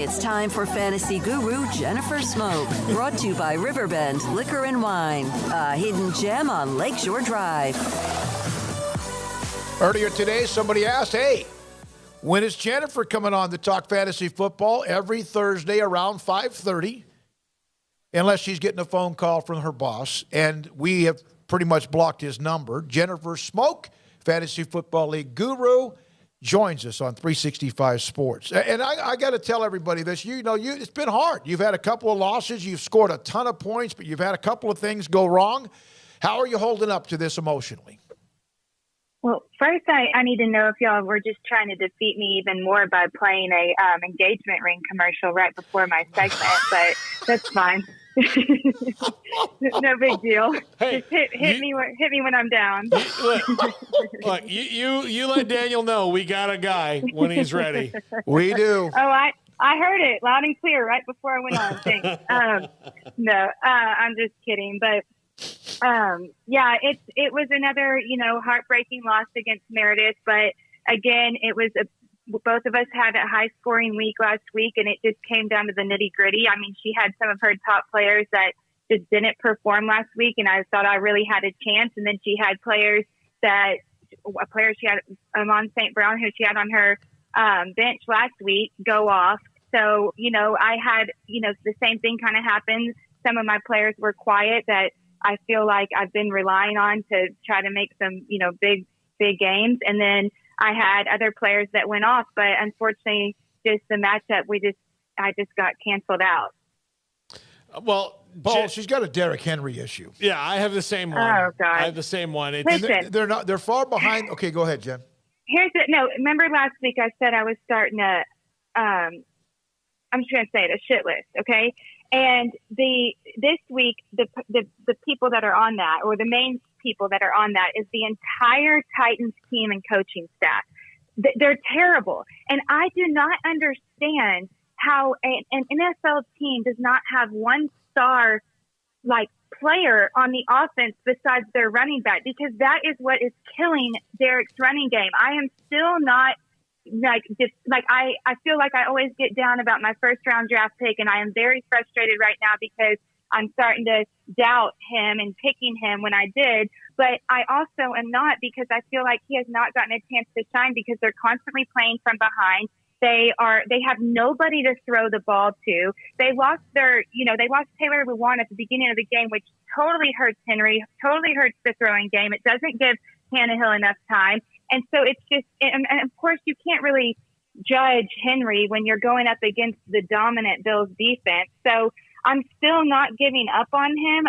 It's time for fantasy guru Jennifer Smoak. Brought to you by Riverbend Liquor and Wine, a hidden gem on Lakeshore Drive. Earlier today, somebody asked, hey, when is Jennifer coming on to talk fantasy football? Every Thursday around 5:30, unless she's getting a phone call from her boss. And we have pretty much blocked his number. Jennifer Smoak, Fantasy Football League guru, joins us on 365 Sports. And I got to tell everybody this. It's been hard. You've had a couple of losses. You've scored a ton of points, but you've had a couple of things go wrong. How are you holding up to this emotionally? Well, first, I need to know if y'all were just trying to defeat me even more by playing a engagement ring commercial right before my segment, but that's fine. No big deal. Hey, just hit me when I'm down. Look, you let Daniel know we got a guy when he's ready. We do. Oh, I heard it loud and clear right before I went on. Thanks. No, I'm just kidding. But yeah, it was another heartbreaking loss against Meredith. But again, it was both of us had a high scoring week last week, and it just came down to the nitty gritty. I mean, she had some of her top players that just didn't perform last week, and I thought I really had a chance. And then she had she had Amon St. Brown, who she had on her bench last week, go off. So, I had, the same thing kind of happened. Some of my players were quiet that I feel like I've been relying on to try to make some, big games. And then I had other players that went off, but unfortunately, just the matchup, I just got canceled out. Well, Paul, she's got a Derrick Henry issue. Yeah, I have the same one. Oh, God. I have the same one. Listen, They're far behind. Okay, go ahead, Jen. Remember last week I said I was starting I'm just going to say it, a shit list, okay? And this week, the people that are on that, or the main people that are on that, is the entire Titans team and coaching staff. They're terrible. And I do not understand how an NFL team does not have one star player on the offense besides their running back, because that is what is killing Derrick's running game. I am still not I feel like I always get down about my first round draft pick, and I am very frustrated right now because I'm starting to doubt him and picking him when I did. But I also am not, because I feel like he has not gotten a chance to shine because they're constantly playing from behind. They have nobody to throw the ball to. They lost they lost Taylor Lewan at the beginning of the game, which totally hurts Henry, totally hurts the throwing game. It doesn't give Tannehill enough time. And so it's just, and of course you can't really judge Henry when you're going up against the dominant Bills defense. So I'm still not giving up on him.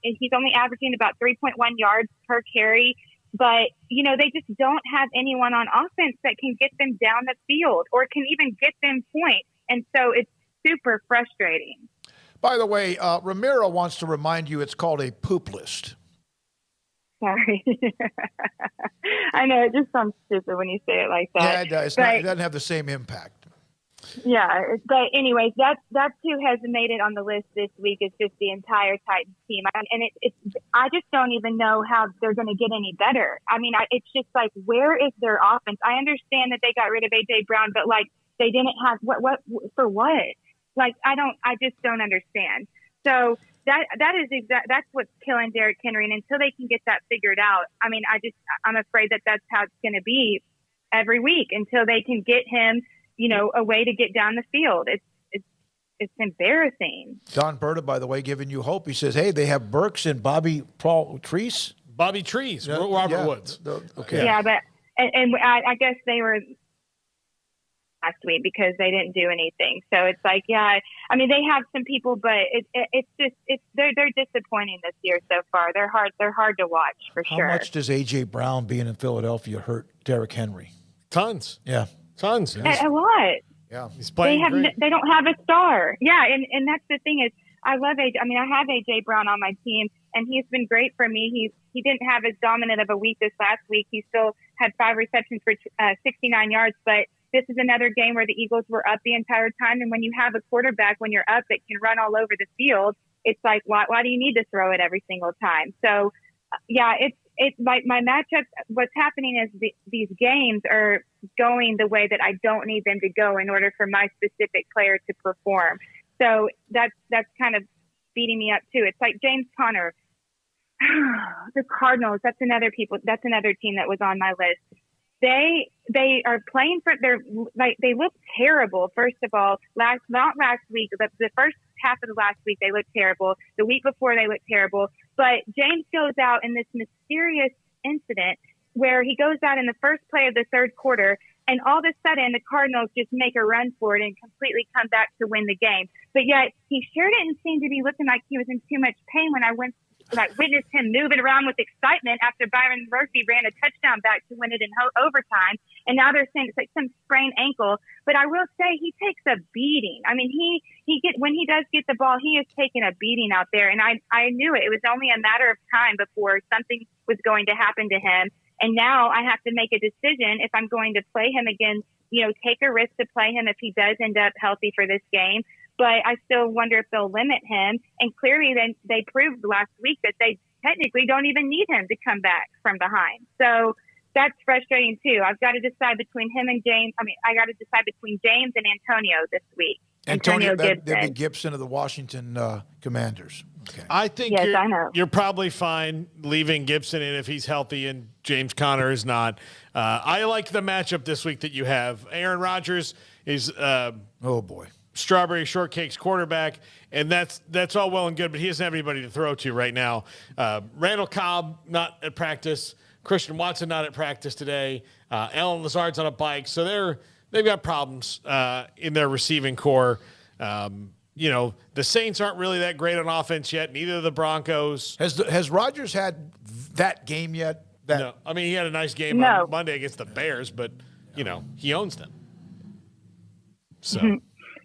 He's only averaging about 3.1 yards per carry, but they just don't have anyone on offense that can get them down the field or can even get them points. And so it's super frustrating. By the way, Ramiro wants to remind you it's called a poop list. Sorry. I know, it just sounds stupid when you say it like that. Yeah, it does. It doesn't have the same impact. Yeah, but anyways, that's who has made it on the list this week. Is just the entire Titans team, and I just don't even know how they're going to get any better. I mean, it's just like, where is their offense? I understand that they got rid of AJ Brown, but they didn't have what for what? I just don't understand. So that's what's killing Derrick Henry. And until they can get that figured out, I mean, I'm afraid that's how it's going to be every week until they can get him, a way to get down the field. It's embarrassing. Don Berta, by the way, giving you hope. He says, hey, they have Burks and Bobby Treese. Bobby Treese, Robert Woods. Okay. Yeah, but and I guess they were last week because they didn't do anything. So it's like, yeah, I mean, they have some people, but they're disappointing this year so far. They're hard to watch for sure. How much does AJ Brown being in Philadelphia hurt Derrick Henry? Tons. Yeah. Tons. A lot. Yeah. He's playing great. They don't have a star. Yeah. And that's the thing is, I love AJ. I mean, I have AJ Brown on my team, and he's been great for me. He didn't have as dominant of a week this last week. He still had 5 receptions for 69 yards, but this is another game where the Eagles were up the entire time. And when you have a quarterback, when you're up, that can run all over the field, it's like, why do you need to throw it every single time? So, yeah, it's my matchups. What's happening is these games are going the way that I don't need them to go in order for my specific player to perform. So that's kind of beating me up too. It's like James Conner, the Cardinals. That's another team that was on my list. They are playing for they look terrible. First of all, not last week, but the first half of the last week they looked terrible. The week before they looked terrible. But James goes out in this mysterious incident where he goes out in the first play of the third quarter, and all of a sudden the Cardinals just make a run for it and completely come back to win the game. But yet he sure didn't seem to be looking like he was in too much pain when I witnessed him moving around with excitement after Byron Murphy ran a touchdown back to win it in overtime. And now they're saying it's like some sprained ankle. But I will say he takes a beating. I mean, when he does get the ball, he is taking a beating out there. And I knew it. It was only a matter of time before something was going to happen to him. And now I have to make a decision if I'm going to play him again, take a risk to play him if he does end up healthy for this game. But I still wonder if they'll limit him. And clearly then they proved last week that they technically don't even need him to come back from behind. So that's frustrating too. I've got to decide between him and James. I got to decide between James and Antonio this week. Antonio Gibson. That'd be Gibson of the Washington Commanders. Okay. I think I know. You're probably fine leaving Gibson in if he's healthy and James Conner is not. I like the matchup this week that you have. Aaron Rodgers is oh boy, strawberry shortcake's quarterback, and that's all well and good, but he doesn't have anybody to throw to right now. Randall Cobb not at practice. Christian Watson not at practice today. Alan Lazard's on a bike, so they've got problems in their receiving core. The Saints aren't really that great on offense yet. Neither of the Broncos. Has Rodgers had that game yet? No. He had a nice game on Monday against the Bears, but he owns them. So,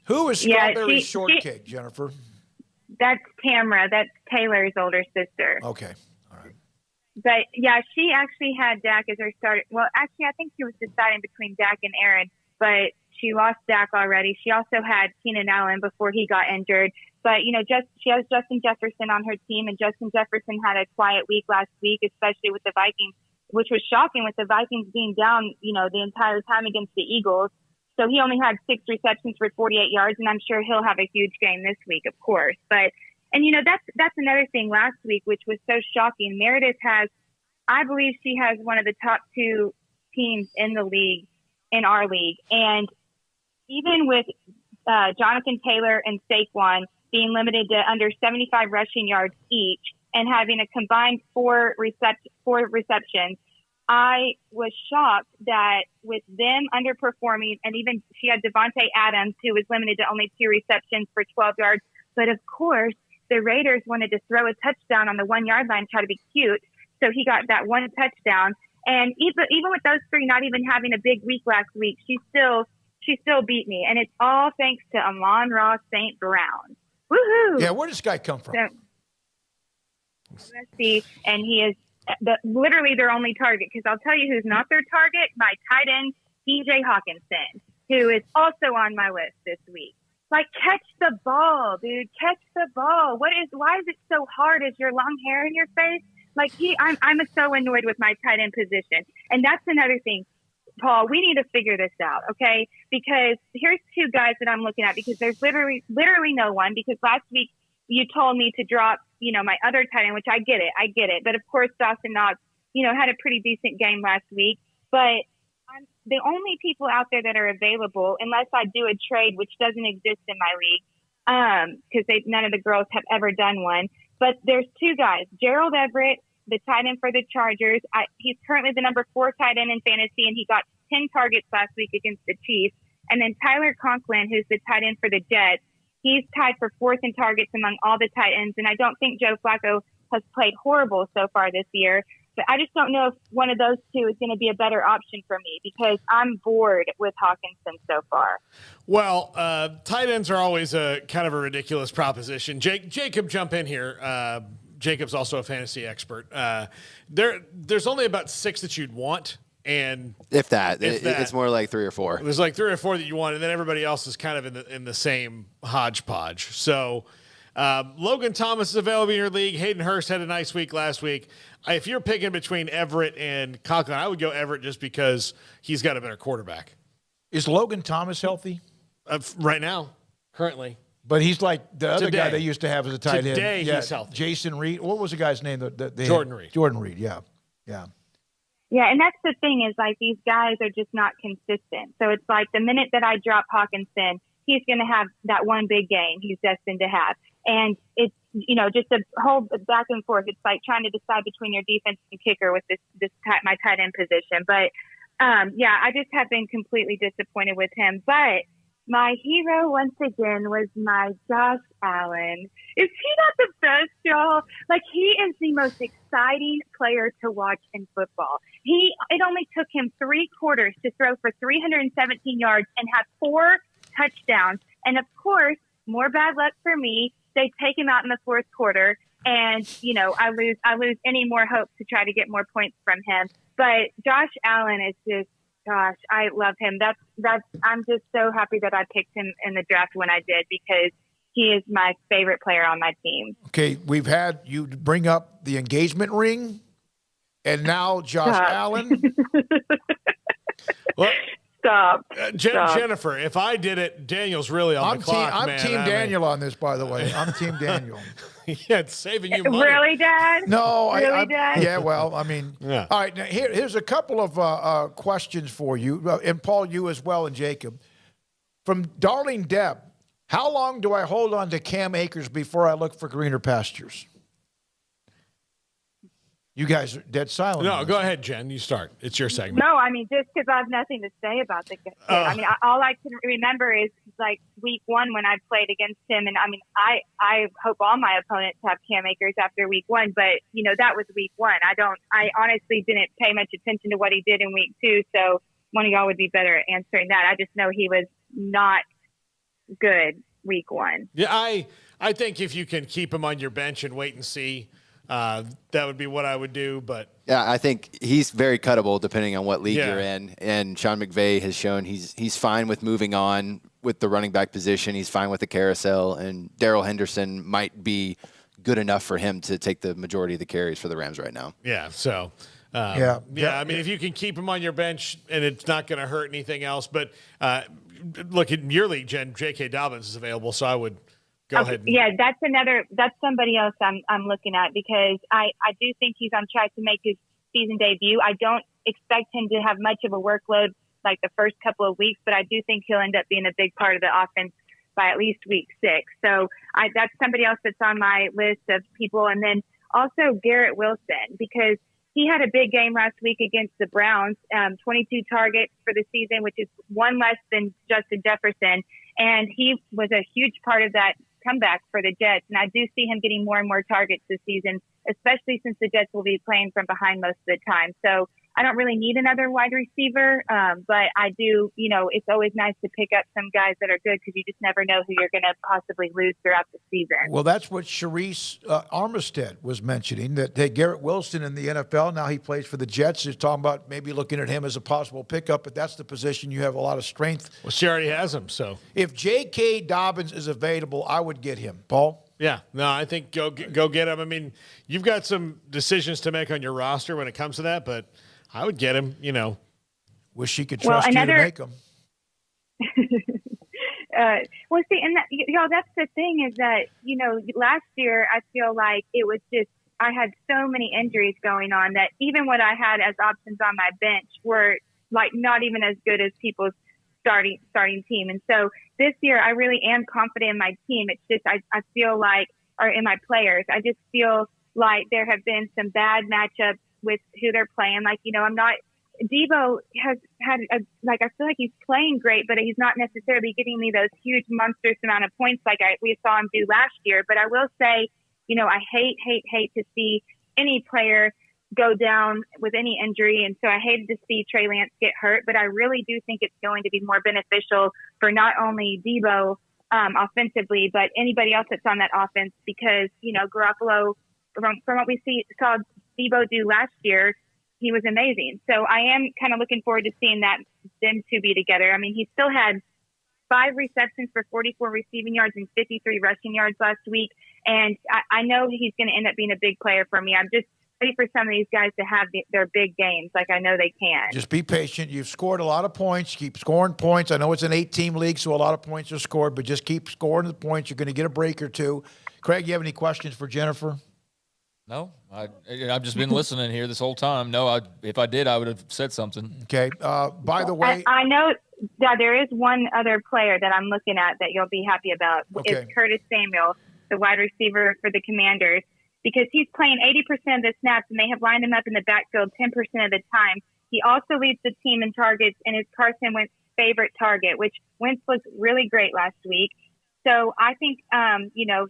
who is Strawberry Shortcake, Jennifer? That's Tamra. That's Taylor's older sister. Okay. All right. But yeah, she actually had Dak as her starter. Well, actually, I think she was deciding between Dak and Aaron, but she lost Dak already. She also had Keenan Allen before he got injured. But, she has Justin Jefferson on her team, and Justin Jefferson had a quiet week last week, especially with the Vikings, which was shocking with the Vikings being down, the entire time against the Eagles. So he only had 6 receptions for 48 yards, and I'm sure he'll have a huge game this week, of course. But, that's another thing last week, which was so shocking. Meredith I believe she has one of the top 2 teams in the league, in our league. And even with Jonathan Taylor and Saquon being limited to under 75 rushing yards each and having a combined 4 receptions, I was shocked that with them underperforming, and even she had Devontae Adams, who was limited to only 2 receptions for 12 yards. But of course, the Raiders wanted to throw a touchdown on the 1-yard line, try to be cute. So he got that 1 touchdown. And even with those 3 not even having a big week last week, she still beat me. And it's all thanks to Amon-Ra St. Brown. Woohoo! Yeah, where does this guy come from? And he is literally their only target, because I'll tell you who's not their target, my tight end, TJ Hawkinson, who is also on my list this week. Like, catch the ball, dude. Catch the ball. Why is it so hard? Is your long hair in your face? Like, I'm so annoyed with my tight end position. And that's another thing, Paul, we need to figure this out, okay? Because here's 2 guys that I'm looking at, because there's literally no one, because last week you told me to drop, my other tight end, which I get it. But of course, Dawson Knox, had a pretty decent game last week. But the only people out there that are available, unless I do a trade, which doesn't exist in my league, because none of the girls have ever done one. But there's 2 guys, Gerald Everett, the tight end for the Chargers. He's currently the number 4 tight end in fantasy, and he got 10 targets last week against the Chiefs. And then Tyler Conklin, who's the tight end for the Jets. He's tied for 4th in targets among all the tight ends. And I don't think Joe Flacco has played horrible so far this year. But I just don't know if one of those 2 is going to be a better option for me, because I'm bored with Hawkinson so far. Well, tight ends are always a kind of a ridiculous proposition. Jacob, jump in here. Jacob's also a fantasy expert. There's only about 6 that you'd want. And if that, it's more like 3 or 4. There's like 3 or 4 that you want, and then everybody else is kind of in the same hodgepodge. So Logan Thomas is available in your league. Hayden Hurst had a nice week last week. If you're picking between Everett and Conklin, I would go Everett just because he's got a better quarterback. Is Logan Thomas healthy? Right now, currently. But he's like the other guy they used to have as a tight end. Today he's healthy. Jason Reed. What was the guy's name? Jordan Reed. Jordan Reed, yeah. Yeah. Yeah, and that's the thing is, like, these guys are just not consistent. So it's like the minute that I drop Hawkinson, he's going to have that one big game he's destined to have. And it's, just a whole back and forth. It's like trying to decide between your defense and kicker with my tight end position. But, I just have been completely disappointed with him. But my hero once again was my Josh Allen. Is he not the best, y'all? Like, he is the most exciting player to watch in football. It only took him 3 quarters to throw for 317 yards and have 4 touchdowns. And of course, more bad luck for me. They take him out in the 4th quarter, and I lose any more hope to try to get more points from him. But Josh Allen is just, gosh, I love him. I'm just so happy that I picked him in the draft when I did, because he is my favorite player on my team. Okay, we've had you bring up the engagement ring, and now Josh Allen. Well, Stop. Jennifer, if I did it, Daniel's really on the clock, I'm man. Team Daniel on this, by the way. I'm Team Daniel. Yeah, it's saving you money. Really, Dad? No, really, Dad? Yeah, well, I mean, yeah. All right. Now here's a couple of questions for you, and Paul, you as well, and Jacob. From Darling Deb, how long do I hold on to Cam Akers before I look for greener pastures? You guys are dead silent. No, go ahead, Jen. You start. It's your segment. No, I mean, just because I have nothing to say about the kid. I mean, all I can remember is like week 1 when I played against him. And I mean, I hope all my opponents have Cam Akers after week 1, but that was week 1. I honestly didn't pay much attention to what he did in week 2. So one of y'all would be better at answering that. I just know he was not good week 1. Yeah, I think if you can keep him on your bench and wait and see, that would be what I would do. But yeah, I think he's very cuttable depending on what league you're in. And Sean McVay has shown he's fine with moving on with the running back position. He's fine with the carousel, and Darrell Henderson might be good enough for him to take the majority of the carries for the Rams right now. Yeah. So. I mean, if you can keep him on your bench and it's not going to hurt anything else. But look, in your league, Jen, J.K. Dobbins is available, so I would go ahead. Yeah, that's somebody else I'm looking at, because I do think he's on track to make his season debut. I don't expect him to have much of a workload like the first couple of weeks, but I do think he'll end up being a big part of the offense by at least week 6. So that's somebody else that's on my list of people. And then also Garrett Wilson, because he had a big game last week against the Browns, 22 targets for the season, which is 1 less than Justin Jefferson. And he was a huge part of that comeback for the Jets. And I do see him getting more and more targets this season, especially since the Jets will be playing from behind most of the time. So I don't really need another wide receiver, but I do, it's always nice to pick up some guys that are good, because you just never know who you're going to possibly lose throughout the season. Well, that's what Sharice Armistead was mentioning, that Garrett Wilson in the NFL, now he plays for the Jets, is talking about maybe looking at him as a possible pickup, but that's the position you have a lot of strength. Well, she already has him, so. If J.K. Dobbins is available, I would get him. Paul? Yeah, no, I think go get him. I mean, you've got some decisions to make on your roster when it comes to that, but I would get him, Wish she could trust you to make them. Well, see, and that's the thing is that, last year I feel like it was just, I had so many injuries going on that even what I had as options on my bench were like not even as good as people's starting team. And so this year I really am confident in my team. It's just, I feel like, or in my players, I just feel like there have been some bad matchups with who they're playing. Like, Debo has had I feel like he's playing great, but he's not necessarily getting me those huge monstrous amount of points like we saw him do last year. But I will say, I hate to see any player go down with any injury. And so I hated to see Trey Lance get hurt, but I really do think it's going to be more beneficial for not only Debo offensively, but anybody else that's on that offense, because, Garoppolo, from what we saw Debo do last year, he was amazing. So I am kind of looking forward to seeing them two be together. I mean, he still had 5 receptions for 44 receiving yards and 53 rushing yards last week. And I know he's going to end up being a big player for me. I'm just ready for some of these guys to have their big games like I know they can. Just be patient. You've scored a lot of points. Keep scoring points. I know it's an 8-team league, so a lot of points are scored, but just keep scoring the points. You're going to get a break or two. Craig, you have any questions for Jennifer? No, I've just been listening here this whole time. No, if I did, I would have said something. Okay. By the way, I know that there is one other player that I'm looking at that you'll be happy about. Okay. Is Curtis Samuel, the wide receiver for the Commanders, because he's playing 80% of the snaps, and they have lined him up in the backfield 10% of the time. He also leads the team in targets and is Carson Wentz's favorite target, which Wentz looked really great last week. So I think,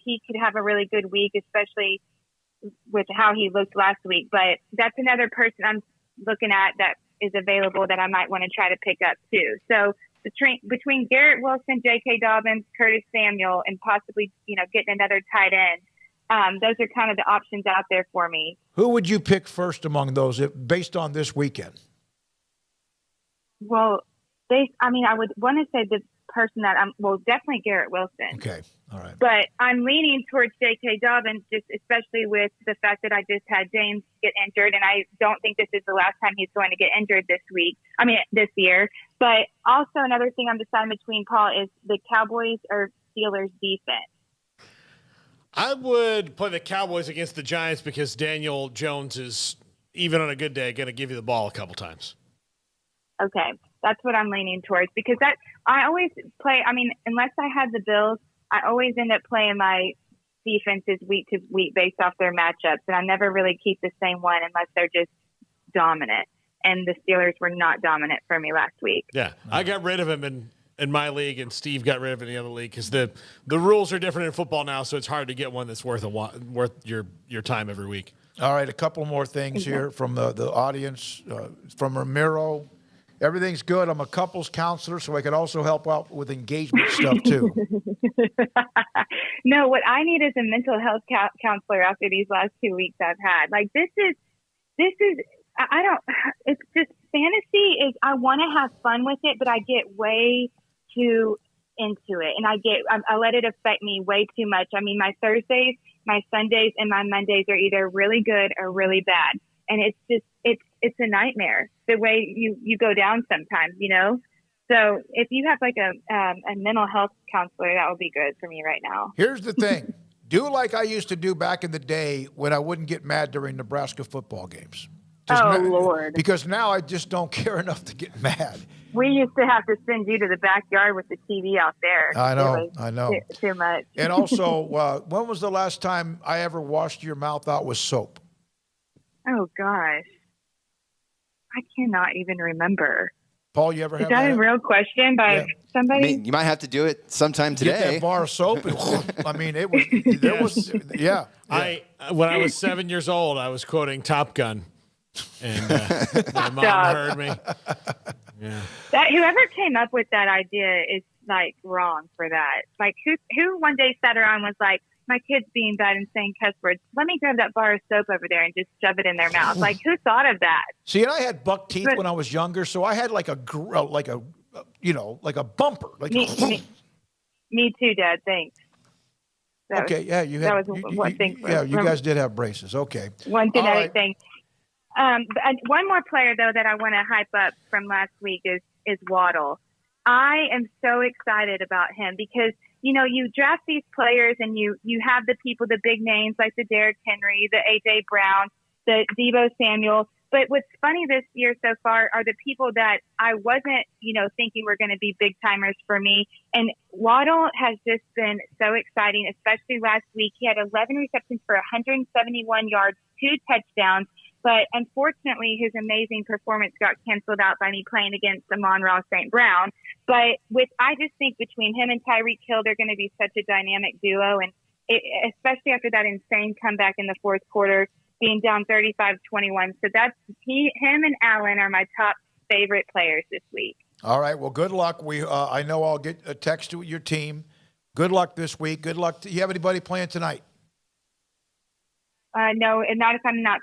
he could have a really good week, especially with how he looked last week. But that's another person I'm looking at that is available that I might want to try to pick up too. So between Garrett Wilson, J.K. Dobbins, Curtis Samuel, and possibly, getting another tight end, those are kind of the options out there for me. who would you pick first among those based on this weekend? Well, I would want to say the person that definitely Garrett Wilson. Okay. All right. But I'm leaning towards J.K. Dobbins, just especially with the fact that I just had James get injured, and I don't think this is the last time he's going to get injured this year. But also another thing I'm deciding between, Paul, is the Cowboys or Steelers defense. I would play the Cowboys against the Giants because Daniel Jones is, even on a good day, going to give you the ball a couple times. Okay. That's what I'm leaning towards because I always play. Unless I had the Bills, I always end up playing my defenses week to week based off their matchups. And I never really keep the same one unless they're just dominant. And the Steelers were not dominant for me last week. Yeah. I got rid of him in my league, and Steve got rid of it in the other league because the rules are different in football now, so it's hard to get one that's worth your time every week. All right, a couple more things here from the audience. From Ramiro. Everything's good. I'm a couples counselor, so I can also help out with engagement stuff, too. No, what I need is a mental health counselor after these last 2 weeks I've had. Like, it's just fantasy is, I want to have fun with it, but I get way too into it. And I let it affect me way too much. My Thursdays, my Sundays, and my Mondays are either really good or really bad. And it's a nightmare the way you go down sometimes, So if you have like a mental health counselor, that would be good for me right now. Here's the thing. Do like I used to do back in the day when I wouldn't get mad during Nebraska football games. Lord. Because now I just don't care enough to get mad. We used to have to send you to the backyard with the TV out there. I know. Too much. And also, when was the last time I ever washed your mouth out with soap? Oh, gosh. I cannot even remember. Paul, you ever have that? Is that a real question by somebody? You might have to do it sometime today. Get that bar of soap. And, yeah. When I was 7 years old, I was quoting Top Gun. And my mom heard me. Yeah. Whoever came up with that idea is like wrong for that. Like who one day sat around and was like, my kid's being bad and saying cuss words. Let me grab that bar of soap over there and just shove it in their mouth. Like who thought of that? See, and I had buck teeth when I was younger, so I had like a bumper. Me too, Dad. Thanks. You guys did have braces. Okay. One genetic thing. One more player, though, that I want to hype up from last week is Waddle. I am so excited about him because, you draft these players and you have the people, the big names like the Derrick Henry, the A.J. Brown, the Deebo Samuel. But what's funny this year so far are the people that I wasn't, thinking were going to be big timers for me. And Waddle has just been so exciting, especially last week. He had 11 receptions for 171 yards, 2 touchdowns. But unfortunately, his amazing performance got canceled out by me playing against Amon-Ra St. Brown. But I just think between him and Tyreek Hill, they're going to be such a dynamic duo. And especially after that insane comeback in the fourth quarter, being down 35-21. So him and Allen are my top favorite players this week. All right. Well, good luck. I know I'll get a text to your team. Good luck this week. Good luck. You have anybody playing tonight? No, and not if I'm not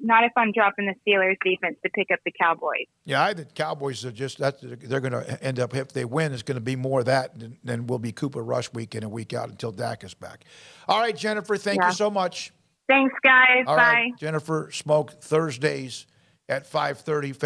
not if I'm dropping the Steelers defense to pick up the Cowboys. Yeah, I think Cowboys are they're going to end up, if they win, it's going to be more of that than will be Cooper Rush week in and week out until Dak is back. All right, Jennifer, thank you so much. Thanks, guys. All Bye. right, Jennifer Smoak, Thursdays at 5:30.